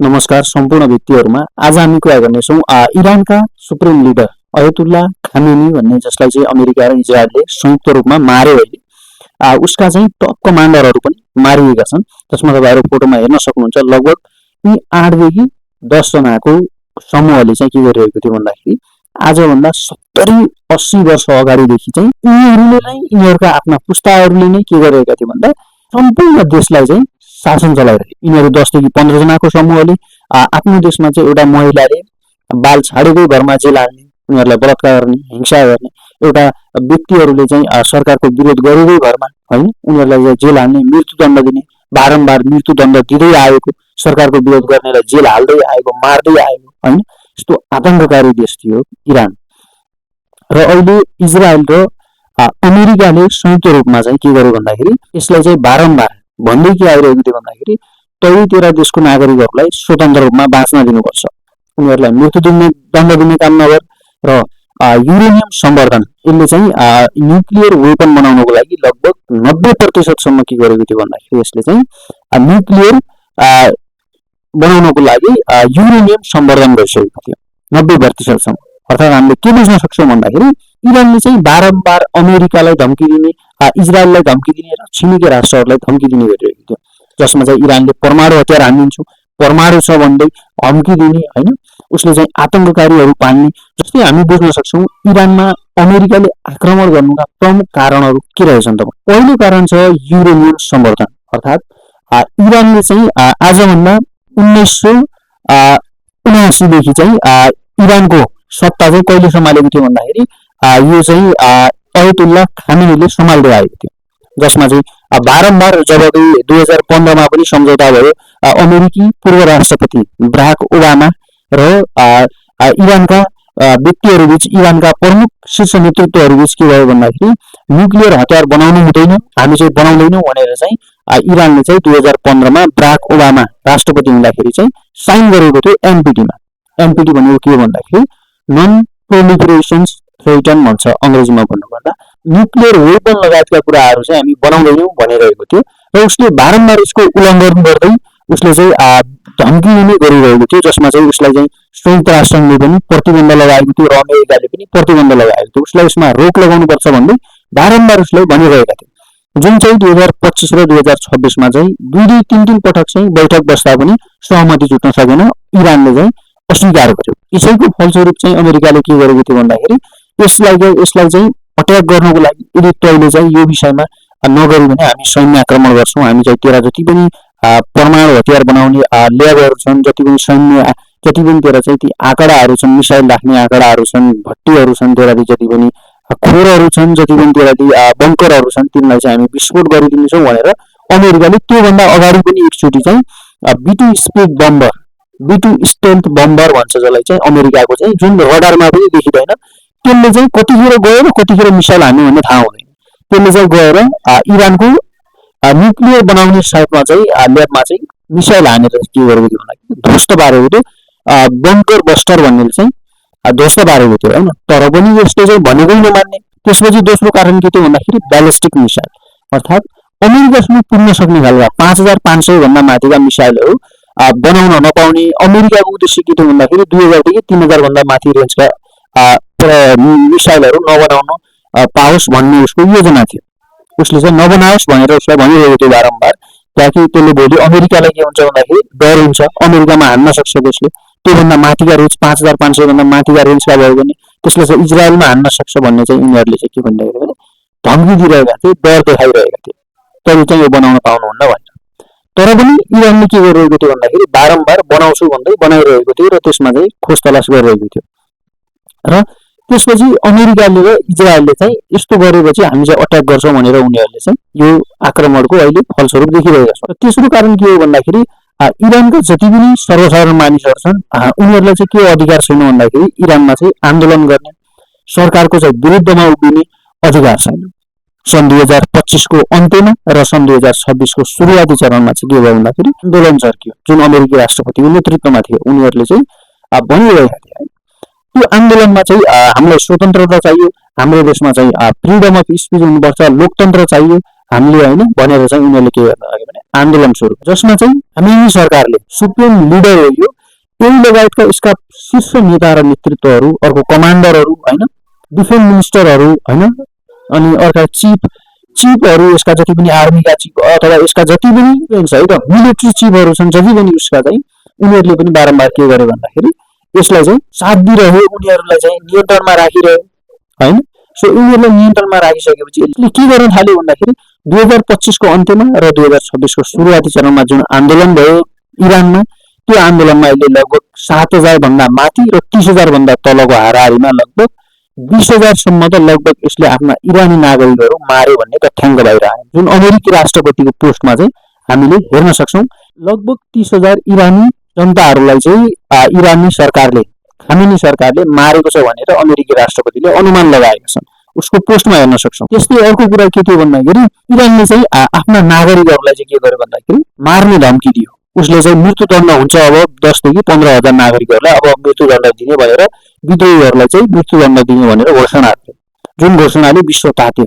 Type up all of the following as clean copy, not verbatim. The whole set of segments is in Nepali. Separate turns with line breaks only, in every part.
नमस्कार सम्पूर्ण व्यक्तिहरुमा आज हामी कुरा गर्नेछौँ इरानका सुप्रिम लिडर अयतुल्ला खामेनी भन्ने जसलाई चाहिँ अमेरिका र इजरायलले संयुक्त रूपमा मार्यो अहिले उसका चाहिँ टप कमान्डरहरू पनि मारिएका छन्। जसमा तपाईहरु फोटोमा हेर्न सक्नुहुन्छ लगभग यी 8 देखि 10 जनाको समूहले चाहिँ के गरिरहेको थियो भन्दाखेरि आजभन्दा 70-80 वर्ष अगाडिदेखि चाहिँ यिनीहरूले नै यिनीहरूका आफ्ना पुस्ताहरूले नै के गरिरहेका थिए भन्दा सम्पूर्ण देशलाई चाहिँ शासन चलाइरहे। यिनीहरू 10 देखि 15 जनाको समूहले आफ्नो देशमा चाहिँ एउटा महिलाले बाल छाडेकै घरमा जेल हाल्ने, उनीहरूलाई बलात्कार गर्ने, हिंसा गर्ने, एउटा व्यक्तिहरूले चाहिँ सरकारको विरोध गरेकै घरमा हैन उनीहरूलाई जेल हाल्ने, मृत्युदण्ड दिने, बारम्बार मृत्युदण्ड दिँदै आएको, सरकारको विरोध गर्नेलाई जेल हाल्दै आएको, मार्दै आएको हैन यस्तो आतंककारी देश थियो इरान। र अहिले इजरायल र अमेरिकाले संयुक्त रूपमा चाहिँ के गर्यो भन्दाखेरि यसलाई चाहिँ बारम्बार भन्दै के आइरहेको थियो भन्दाखेरि तै तेरा देशको नागरिकहरूलाई स्वतन्त्र रूपमा बाँच्न दिनुपर्छ, उनीहरूलाई मृत्युदण्ड दिने काम नगर र युरेनियम संवर्धन यसले चाहिँ न्युक्लियर वेपन बनाउनको लागि लगभग 90% सम्म के गरेको थियो भन्दाखेरि यसले चाहिँ न्युक्लियर बनाउनको लागि युरेनियम संवर्धन गरिसकेको थियो 90% सम्म। अर्थात् हामीले के बुझ्न सक्छौँ भन्दाखेरि इरानले चाहिँ बारम्बार अमेरिकालाई धम्की दिने, इजरायललाई धम्की दिने र छिमेकी राष्ट्रहरूलाई धम्की दिने गरिरहेको थियो। जसमा चाहिँ इरानले परमाणु हतियार हानिदिन्छु, परमाणु छ भन्दै धम्की दिने हैन उसले चाहिँ आतंककारीहरू पाल्ने। जस्तै हामी बुझ्न सक्छौँ इरानमा अमेरिकाले आक्रमण गर्नुका प्रमुख कारणहरू के रहेछन् त? पहिलो कारण छ युरेनियम संवर्धन। अर्थात् इरानले चाहिँ आजभन्दा 1979 देखि चाहिँ इरानको सत्ता चाहिँ कहिले सम्हालेको थियो भन्दाखेरि यो चाहिँ अयतुल्ला खामेनीले सम्हाल्दै आएको थियो। जसमा चाहिँ बारम्बार जब 2015 मा पनि सम्झौता भयो अमेरिकी पूर्व राष्ट्रपति बराक ओबामा र इरानका व्यक्तिहरू बीच, इरानका प्रमुख शीर्ष नेतृत्वहरू बीच के भयो भन्दाखेरि न्युक्लियर हतियार बनाउनु हुँदैन, हामी चाहिँ बनाउँदैनौँ भनेर चाहिँ इरानले चाहिँ 2015 मा बराक ओबामा राष्ट्रपति हुँदाखेरि चाहिँ साइन गरेको थियो एनपीटीमा। एनपीटी भनेको के हो भन्दाखेरि नन प्रोलिफरेसन ट्रेटन भन्छ अंग्रेजीमा भन्नुपर्दा, न्युक्लियर वेपन लगायतका कुराहरू चाहिँ हामी बनाउँदैनौँ भनिरहेको थियो र उसले बारम्बार यसको उल्लङ्घन गर्दै उसले चाहिँ धम्की दिने गरिरहेको थियो। जसमा चाहिँ उसलाई चाहिँ संयुक्त राष्ट्रले पनि प्रतिबन्ध लगाएको थियो र अमेरिकाले पनि प्रतिबन्ध लगाएको थियो, उसलाई यसमा रोक लगाउनुपर्छ भन्दै बारम्बार उसले भनिरहेका थिए। जुन चाहिँ 2025 र 2026 मा चाहिँ 2-3 पटक चाहिँ बैठक बस्दा पनि सहमति जुट्न सकेन, इरानले चाहिँ अस्वीकार गर्यो। यसैको फलस्वरूप चाहिँ अमेरिकाले के गरेको थियो भन्दाखेरि यसलाई चाहिँ अट्याक गर्नको लागि यदि तैले चाहिँ यो विषयमा नगरी भने हामी सैन्य आक्रमण गर्छौँ, हामी चाहिँ तेरा जति पनि परमाणु हतियार बनाउने ल्याबहरू छन्, जति पनि सैन्य जति पनि तेरा चाहिँ ती आँकडाहरू छन्, मिसाइल राख्ने आँकडाहरू छन्, भट्टीहरू छन्, तेरा जति पनि खोरहरू छन्, जति पनि तेरा बङ्करहरू छन्, तिनलाई चाहिँ हामी विस्फोट गरिदिन्छौँ भनेर अमेरिकाले त्योभन्दा अगाडि पनि एकचोटि चाहिँ B2 स्पेक बम्बर, B2 स्टेल्थ बम्बर भन्छ जसलाई चाहिँ अमेरिकाको चाहिँ जुन रडारमा पनि देखिँदैन, त्यसले चाहिँ कतिखेर गयो र कतिखेर मिसाइल हान्यो भन्ने थाहा हुँदैन, त्यसले चाहिँ गएर इरानको न्युक्लियर बनाउने साइटमा चाहिँ ल्याबमा चाहिँ मिसाइल हानेर के गरेको थियो भन्दाखेरि ध्वस्त पारेको थियो। बङ्कर बस्टर भन्ने चाहिँ ध्वस्त पारेको थियो हैन। तर पनि यसले चाहिँ भनेकै नमान्ने। त्यसपछि दोस्रो कारण के थियो भन्दाखेरि ब्यालिस्टिक मिसाइल, अर्थात् अमेरिकासँग पुग्न सक्ने खालका 5500 भन्दा माथिका मिसाइलहरू बनाउन नपाउने। अमेरिकाको उद्देश्य के थियो भन्दाखेरि 2000 देखि 3000 भन्दा माथि रेन्जका मिसाइलहरू नबनाउन पाओस् भन्ने उसको योजना थियो। उसले चाहिँ नबनाओस् भनेर उसलाई भनिरहेको थियो बारम्बार, ताकि त्यसले भोलि अमेरिकालाई के हुन्छ भन्दाखेरि डर हुन्छ, अमेरिकामा हान्न सक्छ त्यसले। त्योभन्दा माथिका रेन्ज 5500 भन्दा माथिका रेन्जका भयो भने त्यसले चाहिँ इजरायलमा हान्न सक्छ भन्ने चाहिँ यिनीहरूले चाहिँ के भनिरहेको थियो, धम्की दिइरहेका थिए, डर देखाइरहेका थिए, तैले चाहिँ यो बनाउन पाउनुहुन्न भनेर। तर पनि इरानले के गरिरहेको थियो भन्दाखेरि बारम्बार बनाउँछु भन्दै बनाइरहेको थियो र त्यसमा चाहिँ खोज तलास गरिरहेको थियो। र त्यसपछि अमेरिकाले र इजरायलले चाहिँ यस्तो गरेपछि हामी चाहिँ अट्याक गर्छौँ भनेर उनीहरूले चाहिँ यो आक्रमणको अहिले फलस्वरूप देखिरहेका छन्। तेस्रो कारण के हो भन्दाखेरि इरानका जति पनि सर्वसाधारण मानिसहरू छन् उनीहरूलाई चाहिँ के अधिकार छैन भन्दाखेरि इरानमा चाहिँ आन्दोलन गर्ने, सरकारको चाहिँ विरुद्धमा उभिने अधिकार छैन। सन् 2025 को अन्त्यमा र सन् 2026 को सुरुवाती चरणमा चाहिँ के भयो भन्दाखेरि आन्दोलन चर्कियो। जुन अमेरिकी राष्ट्रपतिको नेतृत्वमा थियो उनीहरूले चाहिँ भनिरहेका थिए त्यो आन्दोलनमा चाहिँ हामीलाई स्वतन्त्रता चाहियो, हाम्रो देशमा चाहिँ फ्रिडम अफ स्पिच हुनुपर्छ, लोकतन्त्र चाहियो हामीले होइन भनेर चाहिँ उनीहरूले के गर्न लाग्यो भने आन्दोलन सुरु, जसमा चाहिँ हामी सरकारले सुप्रिम लिडर हो यो, यही लगायतका यसका शीर्ष नेता र नेतृत्वहरू, अर्को कमान्डरहरू होइन, डिफेन्स मिनिस्टरहरू होइन, अनि अर्का चिफहरू, यसका जति पनि आर्मीका चिफ अथवा यसका जति पनि है त मिलिट्री चिफहरू छन्, जति पनि उसका चाहिँ उनीहरूले पनि बारम्बार के गर्यो भन्दाखेरि यसलाई चाहिँ साथ दिइरह्यो, उनीहरूलाई चाहिँ नियन्त्रणमा राखिरह्यो होइन। सो उनीहरूलाई नियन्त्रणमा राखिसकेपछि यसले के गर्न थाल्यो भन्दाखेरि 2025को अन्त्यमा र 2026को सुरुवाती चरणमा जुन आन्दोलन भयो इरानमा, त्यो आन्दोलनमा अहिले लगभग 7,000 भन्दा माथि र 30,000 भन्दा तलको हाराहारीमा लगभग 20,000 सम्म त लगभग यसले आफ्ना इरानी नागरिकहरू मार्यो भन्ने तथ्याङ्क बाहिर आयो, जुन अमेरिकी राष्ट्रपतिको पोस्टमा चाहिँ हामीले हेर्न सक्छौँ। लगभग 30,000 इरानी जनताहरूलाई चाहिँ इरानी सरकारले, खामेनी सरकारले मारेको छ भनेर अमेरिकी राष्ट्रपतिले अनुमान लगाएका छन्, उसको पोस्टमा हेर्न सक्छौँ। त्यस्तै अर्को कुरा के थियो भन्दाखेरि इरानले चाहिँ आफ्ना नागरिकहरूलाई चाहिँ के गर्यो भन्दाखेरि मार्ने धम्की दियो, उसले चाहिँ मृत्युदण्ड हुन्छ अब 10 देखि 15,000 नागरिकहरूलाई अब मृत्युदण्ड दिने भनेर, विद्रोहीहरूलाई चाहिँ मृत्युदण्ड दिने भनेर घोषणा गर्यो, जुन घोषणाले विश्व तात्यो।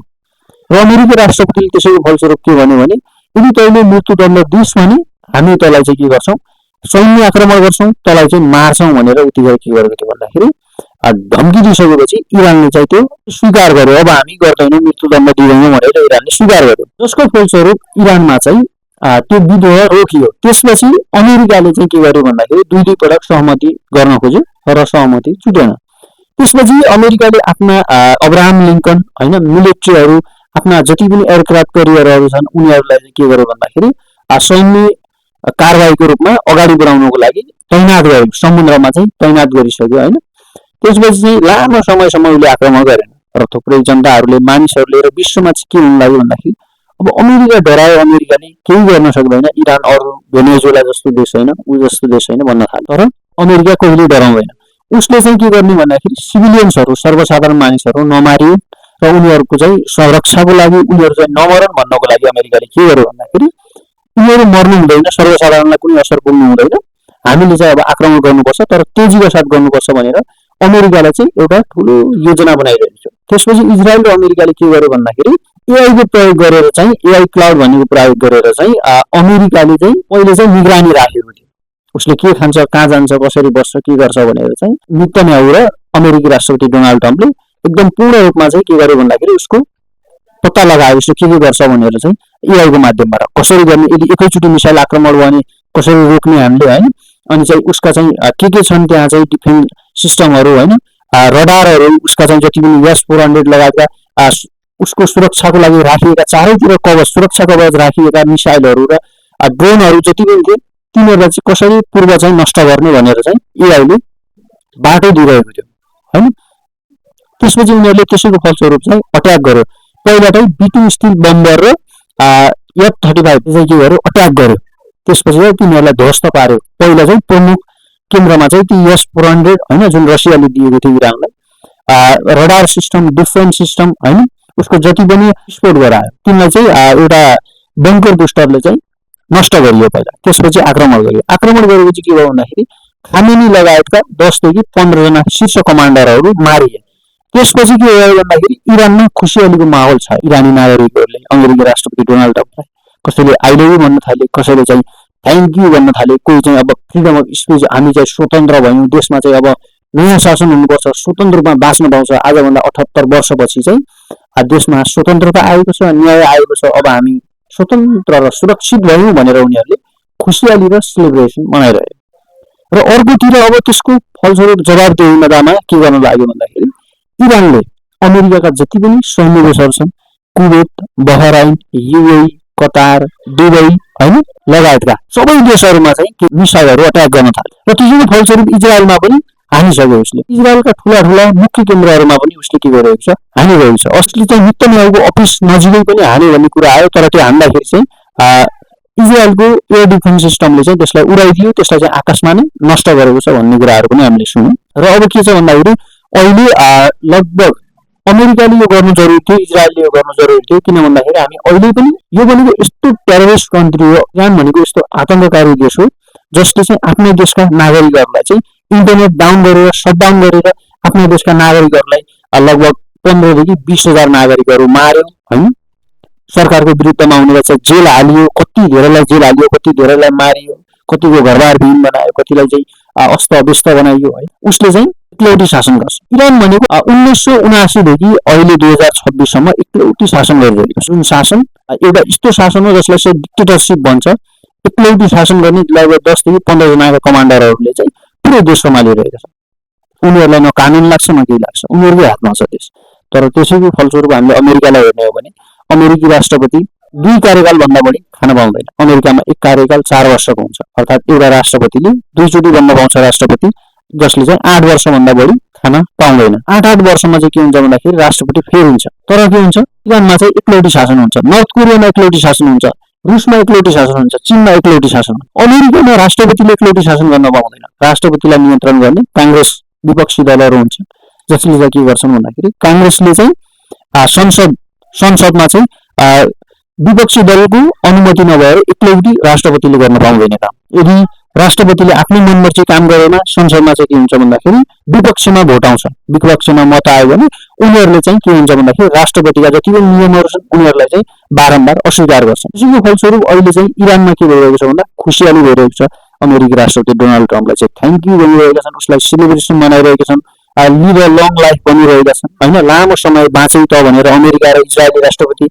र अमेरिकी राष्ट्रपतिले त्यसैको फलस्वरूप के भन्यो भने यदि तैँले मृत्युदण्ड दिस् भने हामी तँलाई चाहिँ के गर्छौँ, सैन्य आक्रमण गर्छौँ, तँलाई चाहिँ मार्छौँ भनेर उतिखेर के गरेको थियो भन्दाखेरि धम्की दिइसकेपछि इरानले चाहिँ त्यो स्वीकार गर्यो, अब हामी गर्दैनौँ, मृत्युदण्ड दिँदैनौँ भनेर इरानले स्वीकार गर्यो, जसको फलस्वरूप इरानमा चाहिँ त्यो विद्रोह रोकियो। त्यसपछि अमेरिकाले चाहिँ के गर्यो भन्दाखेरि दुई पटक सहमति गर्न खोज्यो र सहमति छुटेन। त्यसपछि अमेरिकाले आफ्ना अब्राहम लिङ्कन होइन मिलिट्रीहरू, आफ्ना जति पनि एयरक्राफ्ट करियरहरू छन् उनीहरूलाई चाहिँ के गर्यो भन्दाखेरि सैन्य कारबाहीको रूपमा अगाडि बढाउनको लागि तैनात गर्यो, समुद्रमा चाहिँ तैनात गरिसक्यो होइन। त्यसपछि चाहिँ लामो समयसम्म उसले आक्रमण गरेन र थुप्रै जनताहरूले, मानिसहरूले र विश्वमा चाहिँ के हुन लाग्यो भन्दाखेरि अब अमेरिका डरायो, अमेरिकाले केही गर्न सक्दैन, इरान अरू भेनेजुएला जस्तो देश होइन, ऊ जस्तो देश होइन भन्न थाल्यो। तर अमेरिका कहिले डराउँदैन, उसले चाहिँ के गर्ने भन्दाखेरि सिभिलियन्सहरू, सर्वसाधारण मानिसहरू नमारियो र उनीहरूको चाहिँ संरक्षाको लागि, उनीहरू चाहिँ नमरन् भन्नको लागि अमेरिकाले के गर्यो भन्दाखेरि उनीहरू मर्नु हुँदैन, सर्वसाधारणलाई कुनै असर पुग्नु हुँदैन, हामीले चाहिँ अब आक्रमण गर्नुपर्छ तर तेजीका साथ गर्नुपर्छ भनेर अमेरिकालाई चाहिँ एउटा ठुलो योजना बनाइरहेको छ। त्यसपछि इजरायल र अमेरिकाले के गर्यो भन्दाखेरि एआईको प्रयोग गरेर चाहिँ, एआई क्लाउड भनेको प्रयोग गरेर चाहिँ अमेरिकाले चाहिँ पहिले चाहिँ निगरानी राखेको थियो, उसले के खान्छ, कहाँ जान्छ, कसरी बस्छ, के गर्छ भनेर चाहिँ नेतन्याहु र अमेरिकी राष्ट्रपति डोनाल्ड ट्रम्पले एकदम पूर्ण रूपमा चाहिँ के गर्यो भन्दाखेरि उसको पत्ता लगायो, उसले के गर्छ भनेर चाहिँ एआईको माध्यमबाट कसरी गर्ने, यदि एकैचोटि मिसाइल आक्रमण भयो भने कसरी रोक्ने हामीले होइन, अनि चाहिँ उसका चाहिँ के छन् त्यहाँ चाहिँ डिफेन्स सिस्टमहरू होइन, रडारहरू, उसका चाहिँ जति पनि S-400 लगायतका उसको सुरक्षाको लागि राखिएका चारैतिर कवच, सुरक्षा कवच राखिएका मिसाइलहरू र ड्रोनहरू जति पनि थिए तिनीहरूलाई चाहिँ कसरी पूर्व चाहिँ नष्ट गर्ने भनेर चाहिँ एआईले बाटो दिइरहेको थियो होइन। त्यसपछि उनीहरूले त्यसैको फलस्वरूप चाहिँ अट्याक गर्यो, पहिला चाहिँ B-2 स्टिल बम्बर र F-35 चाहिँ के गर्यो, अट्याक गर्यो। त्यसपछि तिनीहरूलाई ध्वस्त पार्यो। पहिला चाहिँ प्रमुख केन्द्रमा चाहिँ ती S-400 होइन जुन रसियाले दिएको थियो इरानलाई, रडार सिस्टम, डिफेन्स सिस्टम होइन, उसको जति पनि विस्फोट गरायो, तिनलाई चाहिँ एउटा बङ्कर बुस्टरले चाहिँ नष्ट गरियो पहिला। त्यसपछि आक्रमण गरियो, आक्रमण गरेपछि के भयो भन्दाखेरि खामेनी लगायतका 10 देखि 15 जना शीर्ष कमान्डरहरू मारिए। त्यसपछि के भयो भन्दाखेरि इरानमा खुसियालीको माहौल छ, इरानी नागरिकहरूले अमेरिकी राष्ट्रपति डोनाल्ड ट्रम्पलाई कसैले आई लभ यू भन्न थाले, कसैले चाहिँ थ्याङ्क यू भन्न थाले, कोही चाहिँ अब फ्रिडम अफ स्पिच, हामी चाहिँ स्वतन्त्र भयौँ, देशमा चाहिँ अब नयाँ शासन हुनुपर्छ, स्वतन्त्र रूपमा बाँच्न पाउँछ, आजभन्दा 78 वर्षपछि चाहिँ देशमा स्वतन्त्रता आएको छ, न्याय आएको छ, अब हामी स्वतन्त्र र सुरक्षित भयौँ भनेर उनीहरूले खुसियाली र सेलिब्रेसन मनाइरहे। र अर्कोतिर अब त्यसको फलस्वरूप जवाबदेहीमा के गर्न लाग्यो भन्दाखेरि इरानले अमेरिकाका जति पनि सैन्य बेसहरू छन्, Kuwait, Bahrain, UAE, Qatar, Dubai होइन लगायतका सबै देशहरूमा चाहिँ मिसाइलहरू अट्याक गर्न थाल्यो र त्यसको फलस्वरूप इजरायलमा पनि हानिसक्यो उसले। इजरायलका ठुला ठुला मुख्य केन्द्रहरूमा पनि उसले के गरिरहेको छ, हानिरहेको छ। असली चाहिँ नेतन्याहुको अफिस नजिकै पनि हान्यो भन्ने कुरा आयो, तर त्यो हान्दाखेरि चाहिँ इजरायलको एयर डिफेन्स सिस्टमले चाहिँ त्यसलाई उडाइदियो, त्यसलाई चाहिँ आकाशमा नै नष्ट गरेको छ भन्ने कुराहरू पनि हामीले सुन्यौँ। र अब के छ भन्दाखेरि अहिले लगभग अमेरिकाले यो गर्नु जरुरी थियो, इजरायलले यो गर्नु जरुरी थियो, किन भन्दाखेरि हामी अहिले पनि यो भनेको यस्तो टेररिस्ट कन्ट्री हो, इरान भनेको यस्तो आतंककारी देश हो जसले चाहिँ आफ्नै देशका नागरिकहरूलाई चाहिँ इन्टरनेट डाउन गरेर, सटडाउन गरेर आफ्नै देशका नागरिकहरूलाई लगभग 15 देखि 20 हजार नागरिकहरू मार्यो होइन। सरकारको विरुद्धमा हुने रहेछ, जेल हालियो, कति धेरैलाई जेल हालियो, कति धेरैलाई मारियो, कतिको घरबार विहीन बनायो, कतिलाई चाहिँ अस्त व्यस्त बनाइयो है। उसले चाहिँ एक्लौटी शासन गर्छ। इरान भनेको 1979 देखि अहिले 2026 एक्लौटी शासन गरिरहेको छ। जुन शासन एउटा यस्तो शासन हो जसलाई चाहिँ डिक्टेटरसिप भन्छ। एक्लौटी शासन गर्ने लगभग 10 देखि 15 जनाका कमान्डरहरूले चाहिँ पुरै देश सम्हालिरहेका छन्। उनीहरूलाई न कानुन लाग्छ न केही लाग्छ, उनीहरूकै हातमा छ देश। तर त्यसैको फलस्वरूप हामीले अमेरिकालाई हेर्ने हो भने अमेरिकी राष्ट्रपति 2 कार्यकाल भन्दा बढी खान पाउँदैन। अमेरिकामा 1 कार्यकाल 4 वर्षको हुन्छ, अर्थात् एउटा राष्ट्रपतिले 2 चोटि बन्न पाउँछ राष्ट्रपति, जसले चाहिँ 8 वर्ष भन्दा बढी खान पाउँदैन। 8 वर्षमा चाहिँ के हुन्छ भन्दाखेरि राष्ट्रपति फेल हुन्छ। तर के हुन्छ, इरानमा चाहिँ एक्लौटी शासन हुन्छ, नर्थ कोरियामा एक्लौटी शासन हुन्छ, रुसमा एक्लौटी शासन हुन्छ, चीनमा एक्लौटी शासन हुन्छ। अमेरिकामा राष्ट्रपतिले एक्लौटी शासन गर्न पाउँदैन। राष्ट्रपतिलाई नियन्त्रण गर्ने कांग्रेस विपक्षी दलहरू हुन्छन्, जसले चाहिँ के गर्छन् भन्दाखेरि कांग्रेसले चाहिँ संसदमा चाहिँ विपक्षी दलको अनुमति नभएर एक्लौटी राष्ट्रपतिले गर्न पाउँदैन काम। यदि राष्ट्रपतिले आफ्नै मनमर्जी काम गरेमा संसदमा चाहिँ के हुन्छ भन्दाखेरि विपक्षमा भोट आउँछ, विपक्षमा मत आयो भने उनीहरूले चाहिँ के हुन्छ भन्दाखेरि राष्ट्रपतिका जति पनि नियमहरू छन् उनीहरूलाई चाहिँ बारम्बार अस्वीकार गर्छन्। त्यसैको फलस्वरूप अहिले चाहिँ इरानमा के भइरहेको छ भन्दा खुसियाली भइरहेको छ। अमेरिकी राष्ट्रपति डोनाल्ड ट्रम्पलाई चाहिँ थ्याङ्क यू भनिरहेका छन्, उसलाई सेलिब्रेसन मनाइरहेका छन्, लिभ अ लङ लाइफ भनिरहेका छन् होइन, लामो समय बाँचे त भनेर अमेरिका र इजरायली राष्ट्रपति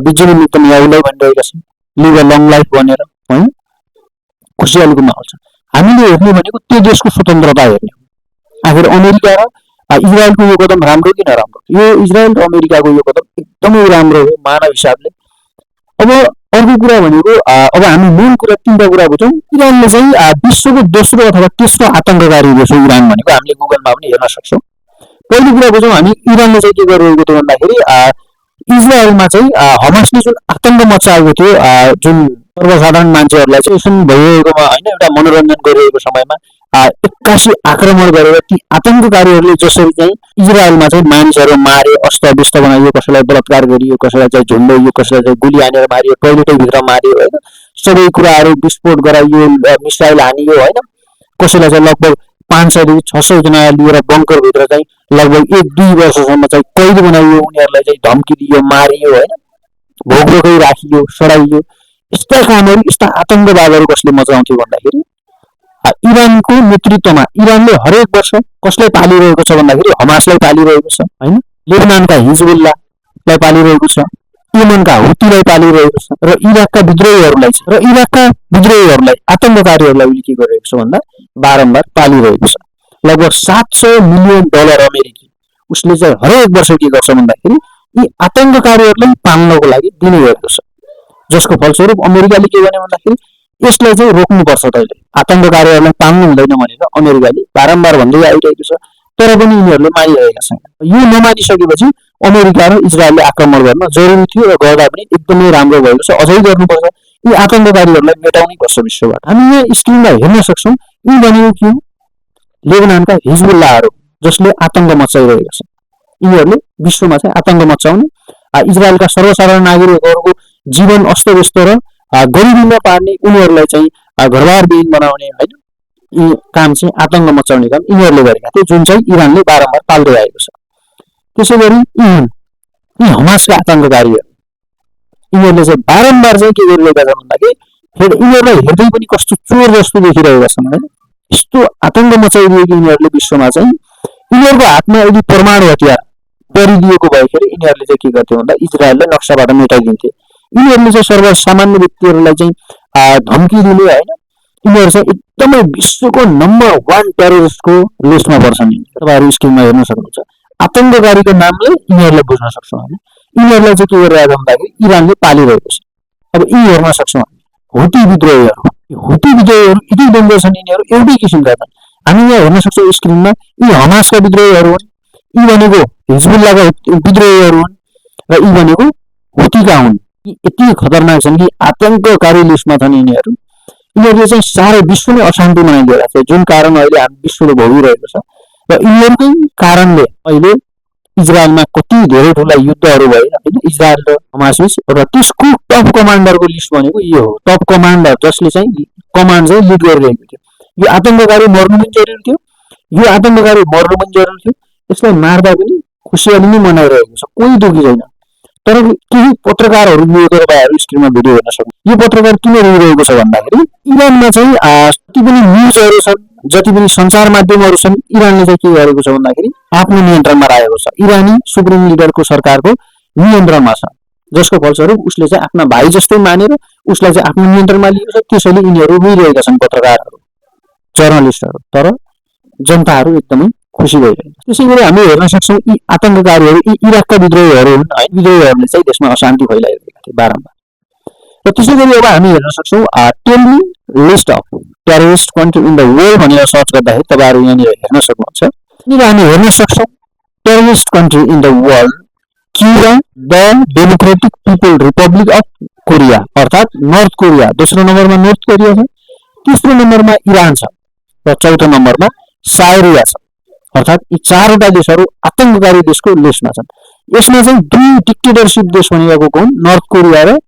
बिजुली नेतन्याहुलाई भनिरहेका छन् लिभ अ लङ लाइफ भनेर होइन। खुसियालीको माहौल छ। हामीले हेर्ने भनेको त्यो देशको स्वतन्त्रता हेर्ने हो। आखिर अमेरिका र इजरायलको यो कदम राम्रो कि नराम्रो? यो इजरायल र अमेरिकाको यो कदम एकदमै राम्रो हो मानव हिसाबले। अब अर्को कुरा भनेको अब हामी मेन कुरा 3टा कुरा बुझौँ। इरानले चाहिँ विश्वको दोस्रो अथवा तेस्रो आतंककारी देश हो इरान भनेको, हामीले गुगलमा पनि हेर्न सक्छौँ। पहिलो कुरा बुझौँ हामी, इरानले चाहिँ के गरिरहेको थियो भन्दाखेरि इजरायलमा चाहिँ हमासले जुन आतंक मचाएको थियो, जुन सर्वसाधारण मान्छेहरूलाई चाहिँ भइरहेकोमा होइन एउटा मनोरञ्जन गरिरहेको समयमा 81 आक्रमण गरेर ती आतंककारीहरूले जसरी चाहिँ इजरायलमा चाहिँ मानिसहरू मारे, अस्तव्यस्त बनाइयो, कसैलाई बलात्कार गरियो, कसैलाई चाहिँ झुन्ड्याइयो, कसैलाई चाहिँ गोली हानेर मारियो, टोयलेटै भित्र मारियो होइन, सबै कुराहरू विस्फोट गराइयो, मिसाइल हानियो होइन, कसैलाई चाहिँ लगभग 500 देखि 600 जना लिएर बङ्करभित्र चाहिँ लगभग 1-2 वर्षसम्म चाहिँ कैद बनाइयो, उनीहरूलाई चाहिँ धम्की दियो, मारियो होइन, भोकभोकै राखियो, सडाइयो। यस्ता कामहरू, यस्ता आतंकवादहरू कसले मचाउँथ्यो भन्दाखेरि इरानको नेतृत्वमा इरानले हरेक वर्ष कसलाई पालिरहेको छ भन्दाखेरि हमासलाई पालिरहेको छ होइन, लेबनानका हिजबुल्लालाई पालिरहेको छ, यमनका हुतीलाई पालिरहेको छ र इराकका विद्रोहीहरूलाई छ। र इराकका विद्रोहीहरूलाई आतंककारीहरूलाई के गरिरहेको छ भन्दा बारम्बार पालिरहेको छ। लगभग $700 मिलियन अमेरिकी उसले चाहिँ हरेक वर्ष के गर्छ भन्दाखेरि यी आतंककारीहरूलाई पाल्नको लागि दिने गरेको छ। जसको फलस्वरूप अमेरिकाले के गर्ने भन्दाखेरि यसलाई चाहिँ रोक्नुपर्छ, तैँले आतंककारीहरूलाई पाल्नु हुँदैन भनेर अमेरिकाले बारम्बार भन्दै आइरहेको छ। तर पनि यिनीहरूले मानिरहेका छैनन्। यो नमानिसकेपछि अमेरिका र इजरायलले आक्रमण गर्न जरुरी थियो र गर्दा पनि एकदमै राम्रो भएको छ। अझै गर्नुपर्छ, यी आतंककारीहरूलाई मेटाउनै पर्छ विश्वबाट। हामी यहाँ स्क्रिनमा हेर्न सक्छौँ, यी भनेको के हो? लेबनानका हिजबुल्लाहरू जसले आतंक मचाइरहेका छन्। यिनीहरूले विश्वमा चाहिँ आतंक मचाउने, इजरायलका सर्वसाधारण नागरिकहरूको जीवन अस्तव्यस्त र गरिबीमा पार्ने, उनीहरूलाई चाहिँ घरबार विहीन बनाउने होइन, यी काम चाहिँ आतंक मचाउने काम यिनीहरूले गरेका थिए, जुन चाहिँ इरानले बारम्बार पाल्दै आएको छ। त्यसै गरी यी हमासका आतंककारीहरू यिनीहरूले चाहिँ बारम्बार चाहिँ के गरिरहेका छन् भन्दाखेरि यिनीहरूलाई हेर्दै पनि कस्तो चोर जस्तो देखिरहेका छन् होइन। यस्तो आतंक मचाइदिएको यिनीहरूले विश्वमा चाहिँ यिनीहरूको हातमा यदि परमाणु हतियार परिदिएको भएखेरि यिनीहरूले चाहिँ के गर्थ्यो भन्दा इजरायललाई नक्साबाट मेटाइदिन्थे। यिनीहरूले चाहिँ सर्वसामान्य व्यक्तिहरूलाई चाहिँ धम्की दिने होइन, यिनीहरू चाहिँ एकदमै विश्वको नम्बर 1 टेरोरिस्टको लिस्टमा पर्छन्। तपाईँहरू स्क्रिनमा हेर्न सक्नुहुन्छ। आतंककारीको नामले यिनीहरूलाई बुझ्न सक्छौँ होइन। यिनीहरूलाई चाहिँ के गरिरहेको भन्दाखेरि इरानले पालिरहेको छ। अब यी हेर्न सक्छौँ हुती विद्रोहीहरू। हुती विद्रोहीहरू यति डेन्जर छन्, यिनीहरू एउटै किसिमका छन्। हामी यहाँ हेर्न सक्छौँ स्क्रिनमा, यी हमासका विद्रोहीहरू हुन्, यी भनेको हिजबुल्लाका विद्रोहीहरू हुन् र यी भनेको हुतीका हुन्। यति खतरनाक छन् कि आतंककारी लिस्टमा छन् यिनीहरू। यिनीहरूले चाहिँ सारै विश्व नै अशान्ति बनाइदिएका थियो, जुन कारण अहिले हामी विश्वले भोगिरहेको छ। र यिनीहरूकै कारणले अहिले इजरायलमा कति धेरै ठुला युद्धहरू भए होइन, इजरायल र हमासबीच। र त्यसको टप कमान्डरको लिस्ट भनेको यो हो, टप कमान्डर जसले चाहिँ कमान्ड चाहिँ लिड गरिरहेको थियो। यो आतंककारी मर्नु पनि जरुरी थियो, यो आतंककारी मर्नु पनि जरुरी थियो। यसलाई मार्दा पनि खुसियाली नै मनाइरहेको छ, कोही दुखी छैन। तर केही पत्रकारहरू लिएको तपाईँहरू स्क्रिनमा भिडियो हेर्न सक्नुहुन्छ। यो पत्रकार किन रोइरहेको छ भन्दाखेरि इरानमा चाहिँ जति पनि न्युजहरू छन्, जति पनि सञ्चार माध्यमहरू छन्, इरानले चाहिँ के गरेको छ भन्दाखेरि आफ्नो नियन्त्रणमा राखेको छ, इरानी सुप्रिम लिडरको सरकारको नियन्त्रणमा छ, जसको फलस्वरूप उसले चाहिँ आफ्ना भाइ जस्तै मानेर उसलाई चाहिँ आफ्नो नियन्त्रणमा लिएको छ। त्यसैले यिनीहरू रोइरहेका छन्, पत्रकारहरू, जर्नलिस्टहरू। तर जनताहरू एकदमै खुसी भइरहेको छ। त्यसै गरी हामी हेर्न सक्छौँ यी आतंककारीहरू, यी इराकका विद्रोहीहरू हुन् है, विद्रोहीहरूले चाहिँ देशमा अशान्ति फैलाइरहेका थिए बारम्बार। र त्यसै गरी अब हामी हेर्न सक्छौँ tell me list of terrorist country in the world भनेर सर्च गर्दाखेरि तपाईँहरू यहाँनिर हेर्न सक्नुहुन्छ। यहाँनिर हामी हेर्न सक्छौँ terrorist country in the world, Cuba, the democratic people Republic of Korea अर्थात् नर्थ कोरिया, दोस्रो नम्बरमा नर्थ कोरिया छ, तेस्रो नम्बरमा इरान छ र चौथो नम्बरमा साइरिया छ। अर्थात् यी चारवटा देशहरू आतंककारी देशको लिस्टमा छन्। यसमा चाहिँ दुई डिक्टेटरशिप देश भनेको को हुन्, नर्थ कोरिया र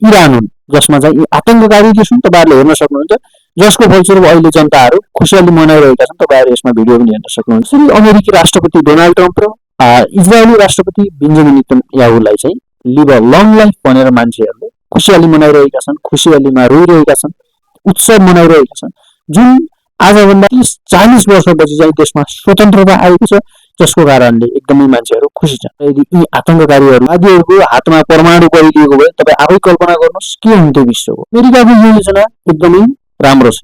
इरान हुन्, जसमा चाहिँ यी आतंककारी देश हुन्। तपाईँहरूले हेर्न सक्नुहुन्छ, जसको फलस्वरूप अहिले जनताहरू खुसियाली मनाइरहेका छन्। तपाईँहरू यसमा भिडियो पनि हेर्न सक्नुहुन्छ। यसरी अमेरिकी राष्ट्रपति डोनाल्ड ट्रम्प र इजरायली राष्ट्रपति बेन्जामिन नेतन्याहुलाई चाहिँ लिभ अ लङ लाइफ भनेर मान्छेहरूले खुसियाली मनाइरहेका छन्, खुसियालीमा रोइरहेका छन्, उत्सव मनाइरहेका छन्। जुन आजभन्दा 30-40 वर्षपछि चाहिँ देशमा स्वतन्त्रता आएको छ, जसको कारणले एकदमै मान्छेहरू खुसी छन्। यदि यी आतंककारीहरूको हातमा परमाणु गइदिएको भए तपाईँ आफै कल्पना गर्नुहोस् के हुन्थ्यो विश्वको। अमेरिकाको यो योजना एकदमै राम्रो छ।